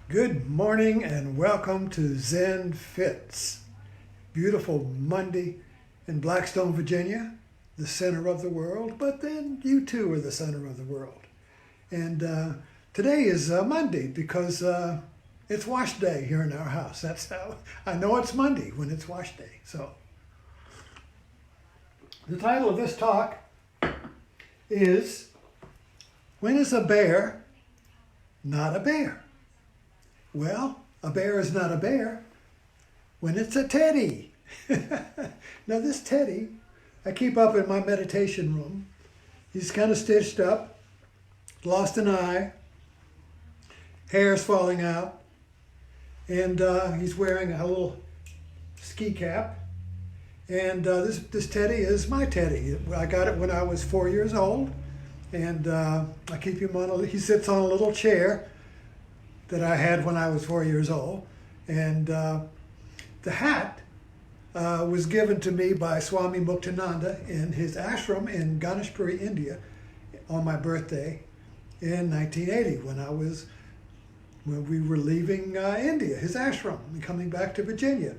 Good morning and welcome to Zen Fits. Beautiful Monday in Blackstone, Virginia, the center of the world, but then you too are the center of the world. And today is Monday because it's wash day here in our house. That's how I know it's Monday, when it's wash day. So the title of this talk is, When is a Bear Not a Bear? Well, a bear is not a bear when it's a teddy. Now this teddy, I keep up in my meditation room. He's kind of stitched up, lost an eye, hair's falling out, and he's wearing a little ski cap. And this teddy is my teddy. I got it when I was 4 years old, and I keep him he sits on a little chair that I had when I was 4 years old. And the hat was given to me by Swami Muktananda in his ashram in Ganeshpuri, India, on my birthday in 1980 when we were leaving India, his ashram, and coming back to Virginia.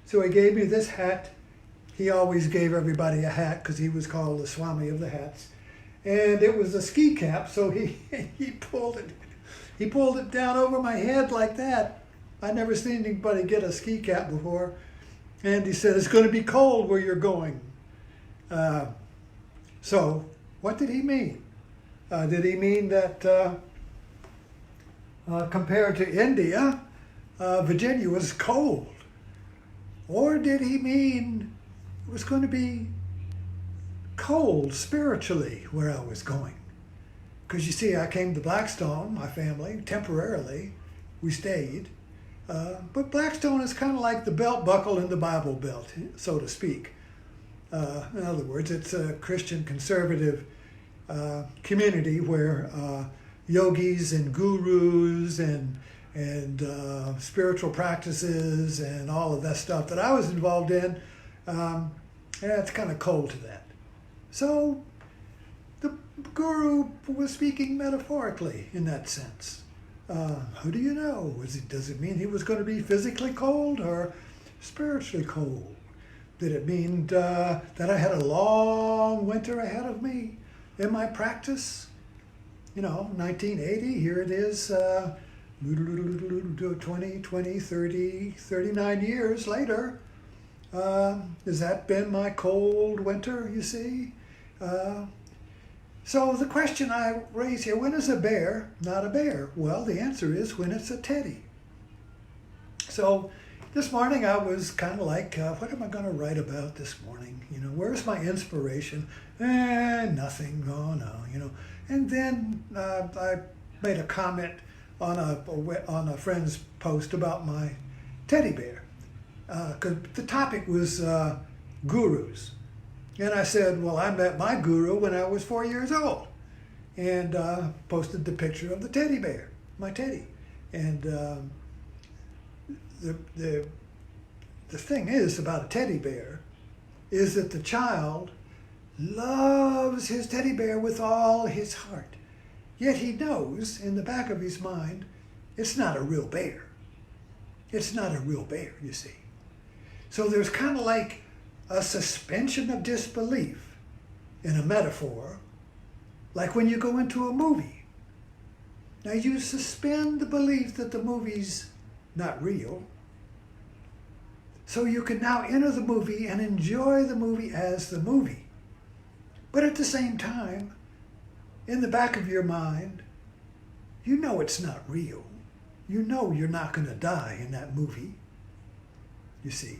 So he gave me this hat. He always gave everybody a hat because he was called the Swami of the hats. And it was a ski cap, so he pulled it. He pulled it down over my head like that. I never seen anybody get a ski cap before. And he said, "It's going to be cold where you're going." So what did he mean? Did he mean that compared to India, Virginia was cold? Or did he mean it was going to be cold spiritually where I was going? Because you see, I came to Blackstone, my family, temporarily. We stayed. But Blackstone is kind of like the belt buckle in the Bible Belt, so to speak. In other words, it's a Christian conservative community where yogis and gurus and spiritual practices and all of that stuff that I was involved in, it's kind of cold to that. So the guru was speaking metaphorically in that sense. Who do you know? Does it mean he was going to be physically cold or spiritually cold? Did it mean that I had a long winter ahead of me in my practice? 1980, here it is, 20, 30, 39 years later. Has that been my cold winter, you see? So the question I raise here, when is a bear not a bear? Well, the answer is when it's a teddy. So this morning I was kind of like, what am I going to write about this morning? Where's my inspiration? Nothing. Oh, no, And then I made a comment on a friend's post about my teddy bear. Because the topic was gurus. And I said, well, I met my guru when I was 4 years old, and posted the picture of the teddy bear, my teddy. And the thing is about a teddy bear is that the child loves his teddy bear with all his heart. Yet he knows in the back of his mind, it's not a real bear. It's not a real bear, you see. So there's kind of like a suspension of disbelief in a metaphor, like when you go into a movie. Now you suspend the belief that the movie's not real, so you can now enter the movie and enjoy the movie as the movie. But at the same time, in the back of your mind, you know it's not real. You know you're not going to die in that movie, you see.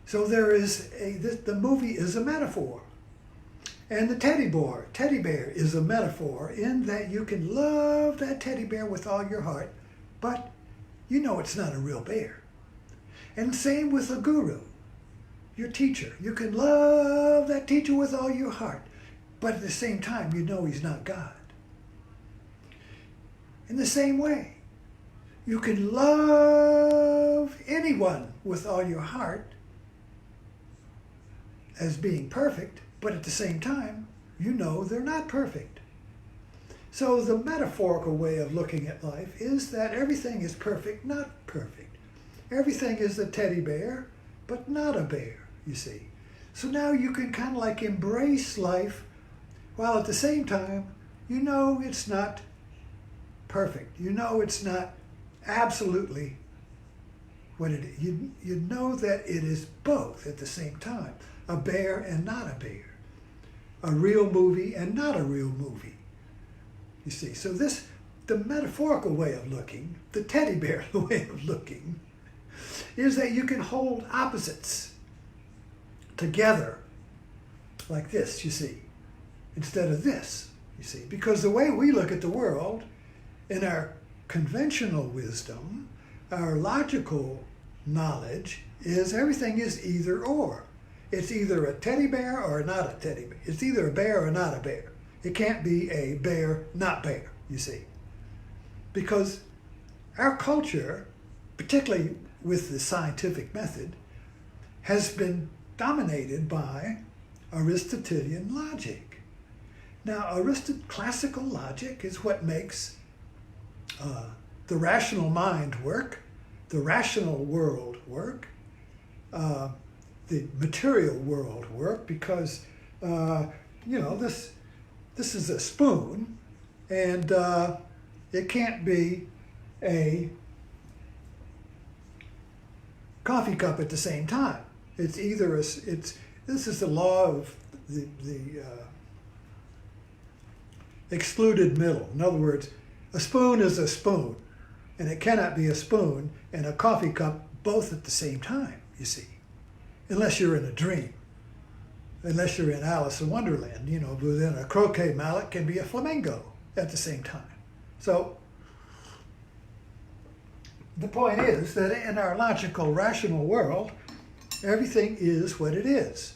So the movie is a metaphor. And the teddy bear is a metaphor in that you can love that teddy bear with all your heart, but you know it's not a real bear. And same with a guru, your teacher. You can love that teacher with all your heart, but at the same time, you know he's not God. In the same way, you can love anyone with all your heart, as being perfect, but at the same time, you know they're not perfect. So the metaphorical way of looking at life is that everything is perfect, not perfect. Everything is a teddy bear, but not a bear, you see. So now you can kind of like embrace life while at the same time, you know it's not perfect. You know it's not absolutely what it is. You know that it is both at the same time. A bear and not a bear. A real movie and not a real movie. You see, so the metaphorical way of looking, the teddy bear way of looking, is that you can hold opposites together like this, you see, instead of this, you see. Because the way we look at the world, in our conventional wisdom, our logical knowledge, is everything is either or. It's either a teddy bear or not a teddy bear. It's either a bear or not a bear. It can't be a bear, not bear, you see. Because our culture, particularly with the scientific method, has been dominated by Aristotelian logic. Now, classical logic is what makes the rational mind work, the rational world work, the material world work, because, this is a spoon, and it can't be a coffee cup at the same time. It's either this is the law of the excluded middle. In other words, a spoon is a spoon, and it cannot be a spoon and a coffee cup both at the same time, you see, unless you're in a dream, unless you're in Alice in Wonderland, but then a croquet mallet can be a flamingo at the same time. So the point is that in our logical, rational world, everything is what it is,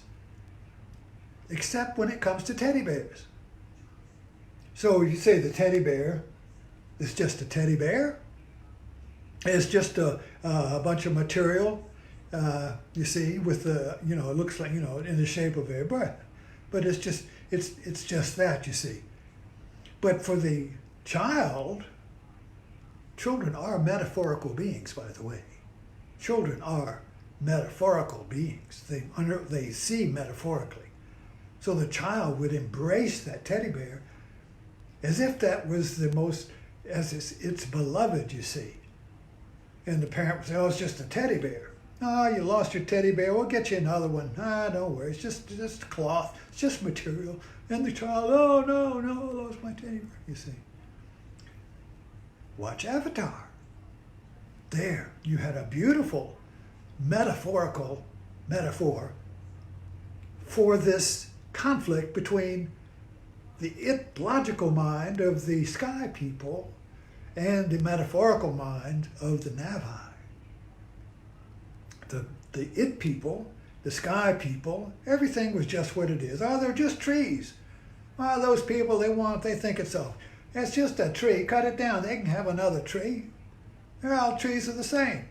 except when it comes to teddy bears. So if you say the teddy bear is just a teddy bear, it's just a bunch of material, you see, with it looks like, in the shape of a bear, but it's just that, you see. But for the child, children are metaphorical beings, by the way. Children are metaphorical beings. They see metaphorically. So the child would embrace that teddy bear as if that was the most, as it's beloved, you see. And the parent would say, oh, it's just a teddy bear. Oh, you lost your teddy bear. We'll get you another one. Don't worry. It's just cloth. It's just material. And the child, oh, no, I lost my teddy bear, you see. Watch Avatar. There, you had a beautiful metaphorical metaphor for this conflict between the logical mind of the sky people and the metaphorical mind of the Navi. The it people, the sky people, everything was just what it is. Oh, they're just trees. Oh, those people, they think it's so. It's just a tree. Cut it down. They can have another tree. They're all trees are the same.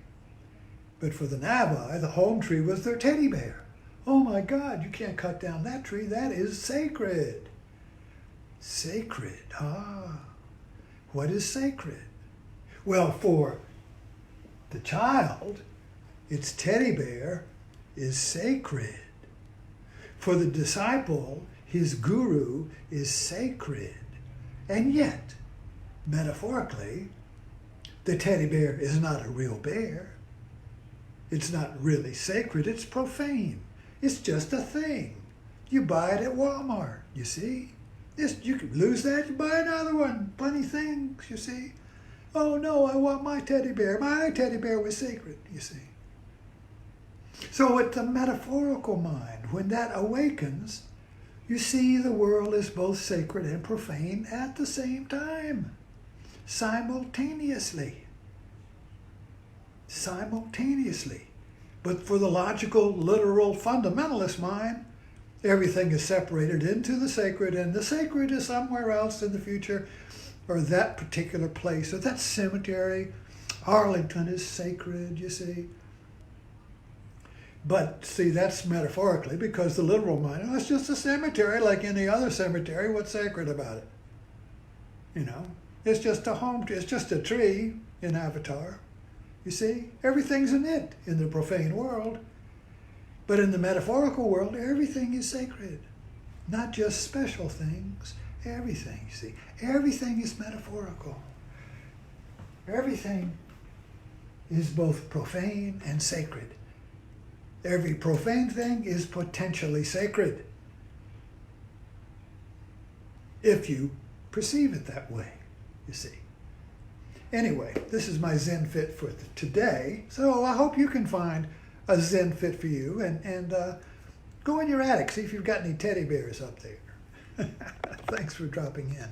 But for the Navi, the home tree was their teddy bear. Oh my God, you can't cut down that tree. That is sacred. Sacred. What is sacred? Well, for the child, its teddy bear is sacred. For the disciple, his guru is sacred. And yet, metaphorically, the teddy bear is not a real bear. It's not really sacred. It's profane. It's just a thing. You buy it at Walmart, you see. You could lose that, you buy another one. Plenty things, you see. Oh no, I want my teddy bear. My teddy bear was sacred, you see. So it's the metaphorical mind. When that awakens, you see the world is both sacred and profane at the same time. Simultaneously. But for the logical, literal, fundamentalist mind, everything is separated into the sacred, and the sacred is somewhere else in the future, or that particular place, or that cemetery. Arlington is sacred, you see. But see, that's metaphorically, because the literal mind, it's just a cemetery like any other cemetery. What's sacred about it? you know. It's just a home tree. It's just a tree in Avatar. You see, everything's an it in the profane world. But in the metaphorical world, everything is sacred. Not just special things. Everything, you see. Everything is metaphorical. Everything is both profane and sacred. Every profane thing is potentially sacred, if you perceive it that way, you see. Anyway, this is my Zen fit for today, so I hope you can find a Zen fit for you, and go in your attic, see if you've got any teddy bears up there. Thanks for dropping in.